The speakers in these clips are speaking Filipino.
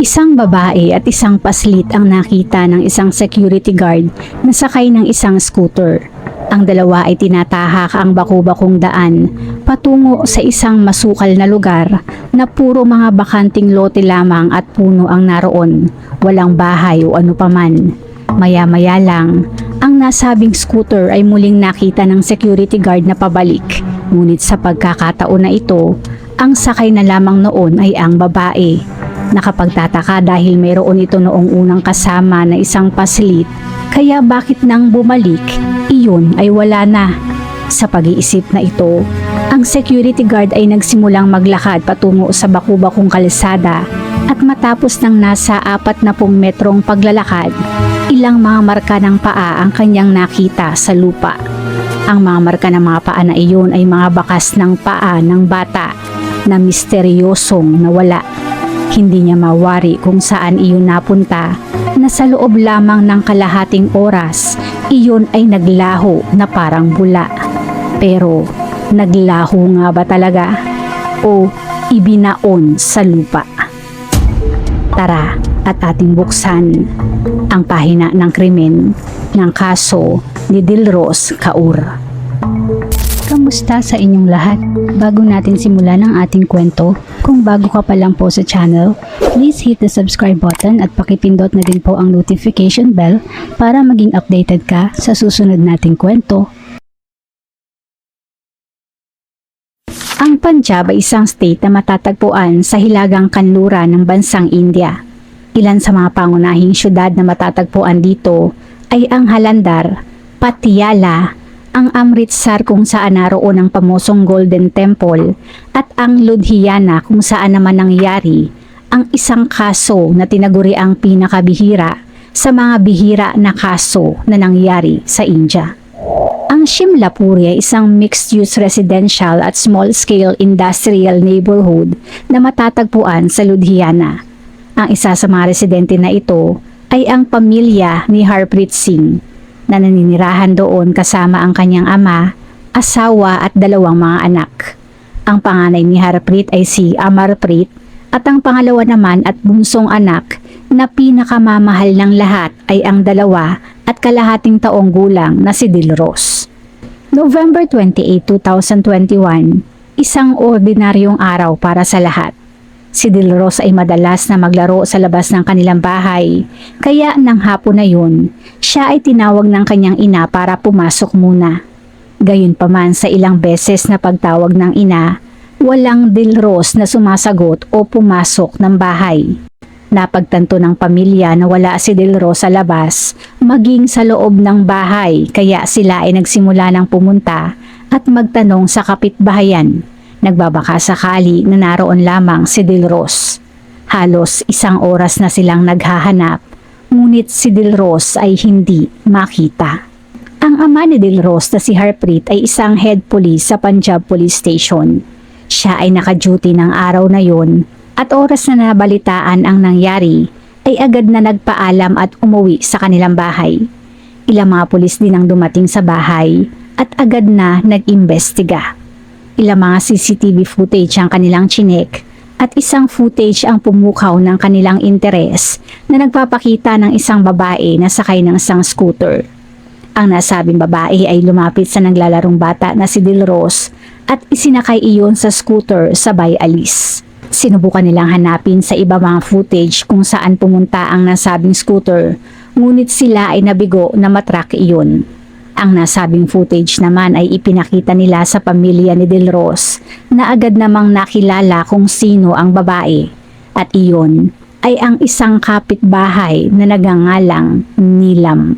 Isang babae at isang paslit ang nakita ng isang security guard na sakay ng isang scooter. Ang dalawa ay tinatahak ang baku-bakong daan patungo sa isang masukal na lugar na puro mga bakanting lote lamang at puno ang naroon, walang bahay o ano paman. Maya-maya lang, ang nasabing scooter ay muling nakita ng security guard na pabalik. Ngunit sa pagkakataon na ito, ang sakay na lamang noon ay ang babae. Nakapagtataka dahil mayroon ito noong unang kasama na isang paslit, kaya bakit nang bumalik, iyon ay wala na. Sa pag-iisip na ito, ang security guard ay nagsimulang maglakad patungo sa baku-bakong kalsada at matapos ng nasa 40 metrong paglalakad, ilang mga marka ng paa ang kanyang nakita sa lupa. Ang mga marka ng mga paa na iyon ay mga bakas ng paa ng bata na misteryosong nawala. Hindi niya mawari kung saan iyon napunta na sa loob lamang ng kalahating oras, iyon ay naglaho na parang bula. Pero naglaho nga ba talaga? O ibinaon sa lupa? Tara at ating buksan ang pahina ng krimen ng kaso ni Dilros Kaur. Kamusta sa inyong lahat? Bago natin simulan ang ating kwento, kung bago ka pa lang po sa channel, please hit the subscribe button at pakipindot na din po ang notification bell para maging updated ka sa susunod nating kwento. Ang Punjab ay isang state na matatagpuan sa hilagang kanluran ng bansang India. Ilan sa mga pangunahing syudad na matatagpuan dito ay ang Jalandhar, Patiala, ang Amritsar kung saan naroon ang pamosong Golden Temple at ang Ludhiana kung saan naman nangyari ang isang kaso na tinaguri ang pinakabihira sa mga bihira na kaso na nangyari sa India. Ang Shimla Puri ay isang mixed-use residential at small-scale industrial neighborhood na matatagpuan sa Ludhiana. Ang isa sa mga residente na ito ay ang pamilya ni Harpreet Singh na naninirahan doon kasama ang kanyang ama, asawa at dalawang mga anak. Ang panganay ni Harpreet ay si Amarpreet at ang pangalawa naman at bunsong anak na pinakamamahal ng lahat ay ang 2 at kalahating taong gulang na si Dilros. November 28, 2021, isang ordinaryong araw para sa lahat. Si Dilros ay madalas na maglaro sa labas ng kanilang bahay, kaya nang hapon na yun, siya ay tinawag ng kanyang ina para pumasok muna. Gayunpaman sa ilang beses na pagtawag ng ina, walang Dilros na sumasagot o pumasok ng bahay. Napagtanto ng pamilya na wala si Dilros sa labas, maging sa loob ng bahay, kaya sila ay nagsimula ng pumunta at magtanong sa kapitbahayan. Nagbabaka sakali na naroon lamang si Dilros. Halos 1 oras na silang naghahanap, ngunit si Dilros ay hindi makita. Ang ama ni Dilros na si Harpreet ay isang head police sa Punjab Police Station. Siya ay naka-duty ng araw na yun at oras na nabalitaan ang nangyari ay agad na nagpaalam at umuwi sa kanilang bahay. Ilang mga pulis din ang dumating sa bahay at agad na nag-imbestiga. Ilang mga CCTV footage ang kanilang chinek at isang footage ang pumukaw ng kanilang interes na nagpapakita ng isang babae na sakay ng isang scooter. Ang nasabing babae ay lumapit sa naglalarong bata na si Dilros at isinakay iyon sa scooter sabay alis. Sinubukan nilang hanapin sa iba mga footage kung saan pumunta ang nasabing scooter, ngunit sila ay nabigo na matrack iyon. Ang nasabing footage naman ay ipinakita nila sa pamilya ni Dilros na agad namang nakilala kung sino ang babae at iyon ay ang isang kapitbahay na nagangalang Nilam.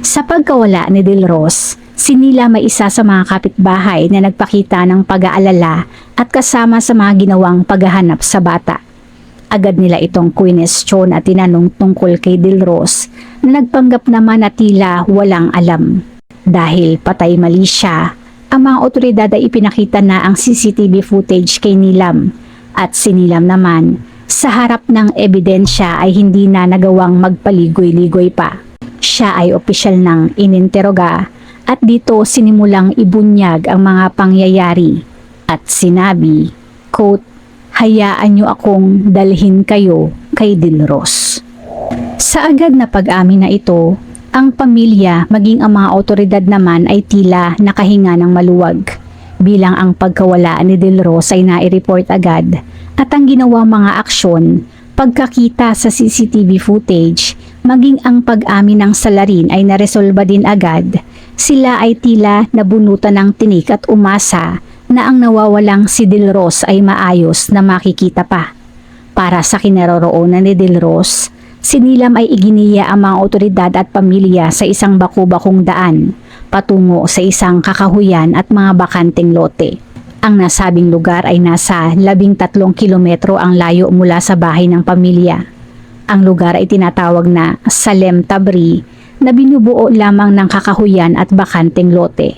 Sa pagkawala ni Dilros, si Nilam ay isa sa mga kapitbahay na nagpakita ng pag-aalala at kasama sa mga ginawang paghahanap sa bata. Agad nila itong kwinestyon at tinanong tungkol kay Dilros na nagpanggap naman na tila walang alam. Dahil patay mali siya, ang mga otoridad ay ipinakita na ang CCTV footage kay Nilam at si Nilam naman sa harap ng ebidensya ay hindi na nagawang magpaligoy-ligoy pa. Siya ay opisyal ng ininteroga at dito sinimulang ibunyag ang mga pangyayari at sinabi, quote, "Hayaan niyo akong dalhin kayo kay Dilros. Sa agad na pag-amin na ito, ang pamilya maging ang mga otoridad naman ay tila nakahinga ng maluwag. Bilang ang pagkawala ni Dilros ay nai-report agad at ang ginawang mga aksyon, pagkakita sa CCTV footage, maging ang pag-amin ng salarin ay naresolba din agad. Sila ay tila nabunutan ng tinik at umasa na ang nawawalang si Dilros ay maayos na makikita pa. Para sa kinaroroonan ni Dilros, si Nilam ay iginiya ang mga otoridad at pamilya sa isang baku-bakong daan patungo sa isang kakahuyan at mga bakanteng lote. Ang nasabing lugar ay nasa 13 kilometro ang layo mula sa bahay ng pamilya. Ang lugar ay tinatawag na Salem Tabri na binubuo lamang ng kakahuyan at bakanteng lote.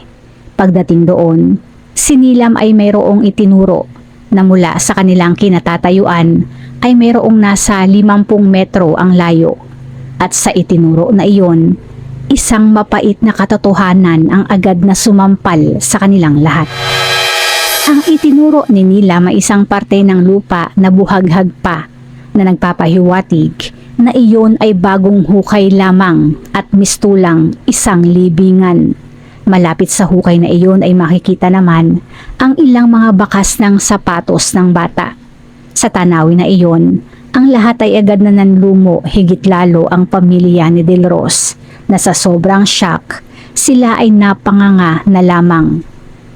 Pagdating doon, si Nilam ay mayroong itinuro na mula sa kanilang kinatatayuan ay mayroong nasa 50 metro ang layo. At sa itinuro na iyon, isang mapait na katotohanan ang agad na sumampal sa kanilang lahat. Ang itinuro ni Nilam ay isang parte ng lupa na buhaghag pa na nagpapahiwatig na iyon ay bagong hukay lamang at mistulang isang libingan. Malapit sa hukay na iyon ay makikita naman ang ilang mga bakas ng sapatos ng bata. Sa tanawin na iyon, ang lahat ay agad na nanlumo, higit lalo ang pamilya ni Dilros na sa sobrang shock, sila ay napanganga na lamang.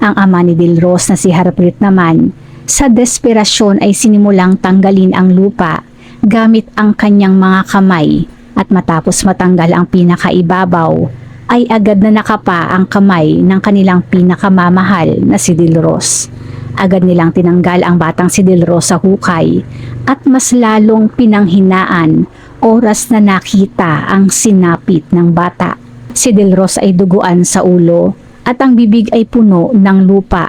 Ang ama ni Dilros na si Harpreet naman, sa desperasyon ay sinimulang tanggalin ang lupa gamit ang kanyang mga kamay at matapos matanggal ang pinakaibabaw, ay agad na nakapa ang kamay ng kanilang pinakamamahal na si Dilros. Agad nilang tinanggal ang batang si Dilros sa hukay at mas lalong pinanghinaan oras na nakita ang sinapit ng bata. Si Dilros ay duguan sa ulo at ang bibig ay puno ng lupa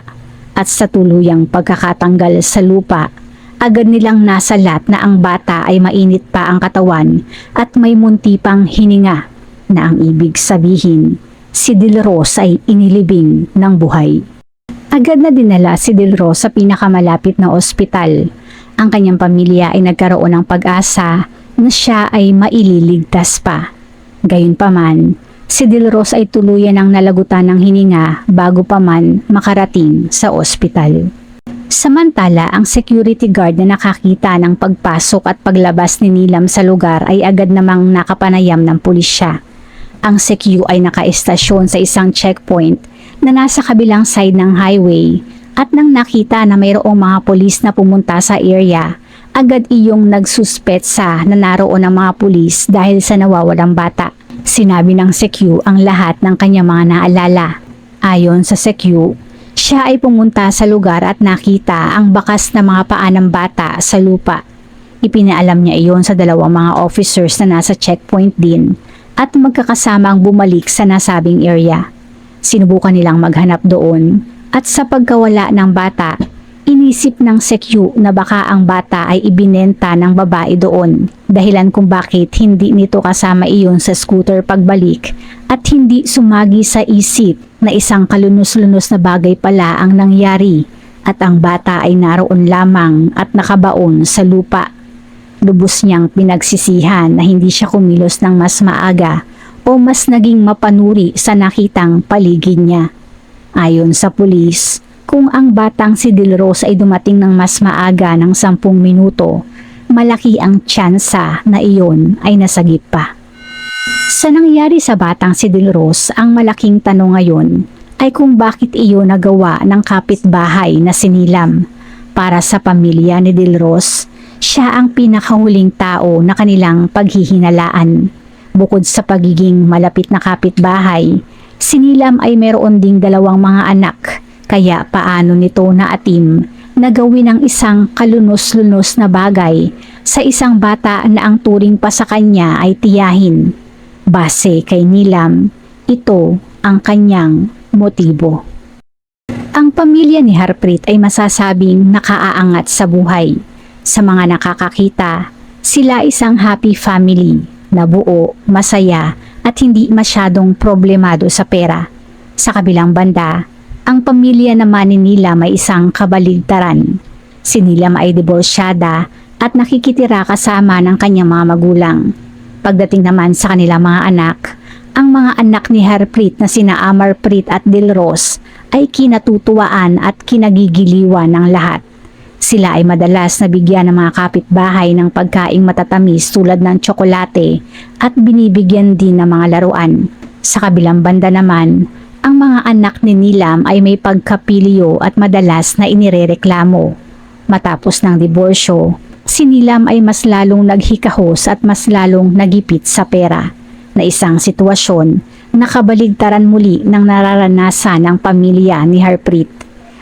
at sa tuluyang pagkakatanggal sa lupa, agad nilang nasalat na ang bata ay mainit pa ang katawan at may munti pang hininga, na ang ibig sabihin, si Dilros ay inilibing ng buhay. Agad na dinala si Dilros sa pinakamalapit na ospital. Ang kanyang pamilya ay nagkaroon ng pag-asa na siya ay maililigtas pa. Gayunpaman, si Dilros ay tuluyan ng nalagutan ng hininga bago pa man makarating sa ospital. Samantala, ang security guard na nakakita ng pagpasok at paglabas ni Nilam sa lugar ay agad namang nakapanayam ng pulisya. Ang CQ ay nakaestasyon sa isang checkpoint na nasa kabilang side ng highway at nang nakita na mayroong mga pulis na pumunta sa area, agad iyong nagsuspetsa na naroon ang mga pulis dahil sa nawawalang bata. Sinabi ng CQ ang lahat ng kanyang mga naalala. Ayon sa CQ, siya ay pumunta sa lugar at nakita ang bakas na mga paa ng bata sa lupa. Ipinaalam niya iyon sa dalawang mga officers na nasa checkpoint din at magkakasama ang bumalik sa nasabing area. Sinubukan nilang maghanap doon at sa pagkawala ng bata, inisip ng CQ na baka ang bata ay ibinenta ng babae doon, dahilan kung bakit hindi nito kasama iyon sa scooter pagbalik at hindi sumagi sa isip na isang kalunos-lunos na bagay pala ang nangyari at ang bata ay naroon lamang at nakabaon sa lupa. Lubos niyang pinagsisihan na hindi siya kumilos ng mas maaga o mas naging mapanuri sa nakitang paligid niya. Ayon sa pulis, kung ang batang si Dilros ay dumating ng mas maaga ng 10 minuto, malaki ang tsansa na iyon ay nasagip pa. Sa nangyari sa batang si Dilros, ang malaking tanong ngayon ay kung bakit iyon nagawa ng kapitbahay na si Nilam. Para sa pamilya ni Dilros, siya ang pinakahuling tao na kanilang paghihinalaan. Bukod sa pagiging malapit na kapitbahay, si Nilam ay meron ding 2 mga anak, kaya paano nito naatim na gawin ang isang kalunos-lunos na bagay sa isang bata na ang turing pa sa kanya ay tiyahin. Base kay Nilam, ito ang kanyang motibo. Ang pamilya ni Harpreet ay masasabing nakaaangat sa buhay. Sa mga nakakakita, sila isang happy family na buo, masaya at hindi masyadong problemado sa pera. Sa kabilang banda, ang pamilya naman ni Nilam ay isang kabaligtaran. Si Nilam ay diborsyada at nakikitira kasama ng kanyang mga magulang. Pagdating naman sa kanilang mga anak, ang mga anak ni Harpreet na sina Amarpreet at Dilros ay kinatutuwaan at kinagigiliwan ng lahat. Sila ay madalas nabigyan ng mga kapitbahay ng pagkaing matatamis tulad ng tsokolate at binibigyan din ng mga laruan. Sa kabilang banda naman, ang mga anak ni Nilam ay may pagkapilyo at madalas na inirereklamo. Matapos ng diborsyo, si Nilam ay mas lalong naghikahos at mas lalong nagipit sa pera, na isang sitwasyon na kabaligtaran muli ng nararanasan ng pamilya ni Harpreet.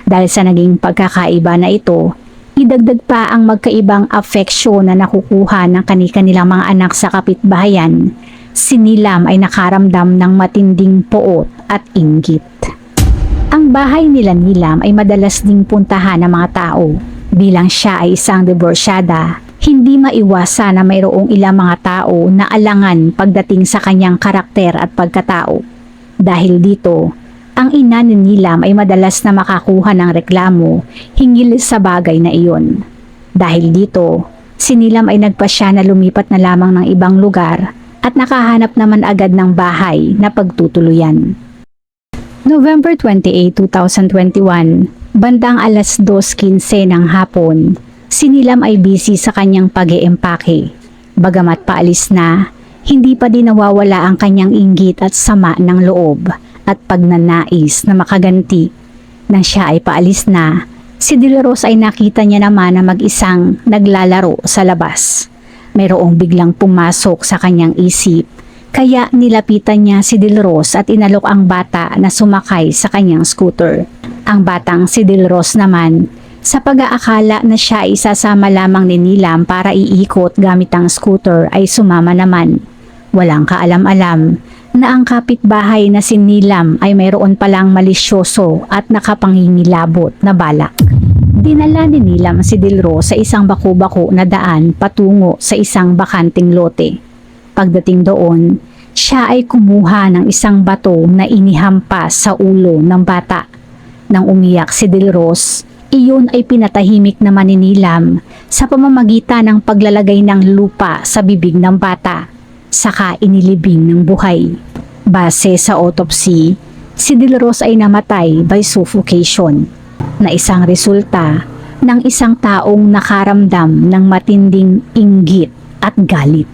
Dahil sa naging pagkakaiba na ito, idagdag pa ang magkaibang afeksyon na nakukuha ng kani-kanilang mga anak sa kapitbahayan. Si Nilam ay nakaramdam ng matinding poot at inggit. Ang bahay nila Nilam ay madalas ding puntahan ng mga tao. Bilang siya ay isang diborsyada, hindi maiwasan na mayroong ilang mga tao na alangan pagdating sa kanyang karakter at pagkatao. Dahil dito, ang ina ni Nilam ay madalas na makakuha ng reklamo hinggil sa bagay na iyon. Dahil dito, si Nilam ay nagpasya na lumipat na lamang ng ibang lugar at nakahanap naman agad ng bahay na pagtutuluyan. November 28, 2021, bandang alas 2:15 ng hapon, si Nilam ay busy sa kanyang pag-iempake. Bagamat paalis na, hindi pa din nawawala ang kanyang inggit at sama ng loob at pagnanais na makaganti. Nang siya ay paalis na, si Dilros ay nakita niya naman na mag-isang naglalaro sa labas. Mayroong biglang pumasok sa kanyang isip, kaya nilapitan niya si Dilros at inalok ang bata na sumakay sa kanyang scooter. Ang batang si Dilros naman, sa pag-aakala na siya ay isasama lamang ni Nilam para iikot gamit ang scooter ay sumama naman. Walang kaalam-alam na ang kapitbahay na si Nilam ay mayroon palang malisyoso at nakapangingilabot na balak. Dinala ni Nilam si Dilros sa isang bako-bako na daan patungo sa isang bakanting lote. Pagdating doon, siya ay kumuha ng isang bato na inihampas sa ulo ng bata. Nang umiyak si Dilros, iyon ay pinatahimik naman ni Nilam sa pamamagitan ng paglalagay ng lupa sa bibig ng bata, saka inilibing ng buhay. Base sa autopsy, si Dilros ay namatay by suffocation, na isang resulta ng isang taong nakaramdam ng matinding inggit at galit.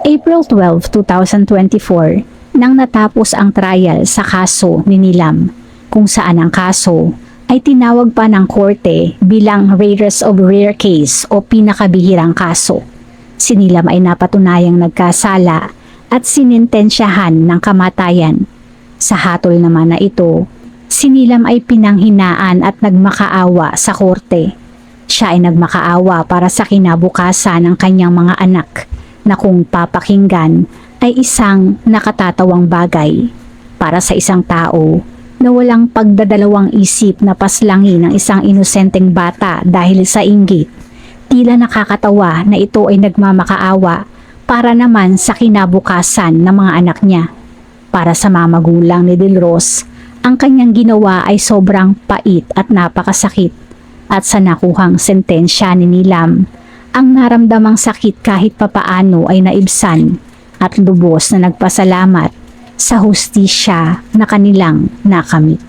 April 12, 2024, nang natapos ang trial sa kaso ni Nilam, kung saan ang kaso ay tinawag pa ng korte bilang rarest of rare case o pinakabihirang kaso. Si Nilam ay napatunayang nagkasala at sinintensyahan ng kamatayan. Sa hatol naman na ito, si Nilam ay pinanghinaan at nagmakaawa sa korte. Siya ay nagmakaawa para sa kinabukasan ng kanyang mga anak na kung papakinggan ay isang nakatatawang bagay para sa isang tao na walang pagdadalawang isip na paslangin ng isang inosenteng bata dahil sa inggit. Tila nakakatawa na ito ay nagmamakaawa para naman sa kinabukasan ng mga anak niya. Para sa mga magulang ni Dilros, ang kanyang ginawa ay sobrang pait at napakasakit. At sa nakuhang sentensya ni Nilam, ang naramdamang sakit kahit papaano ay naibsan at lubos na nagpasalamat sa hustisya na kanilang nakamit.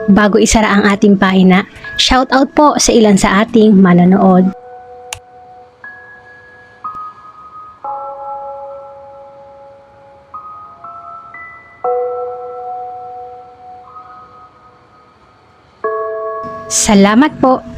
Bago isara ang ating pahina, shoutout po sa ilan sa ating manonood. Salamat po!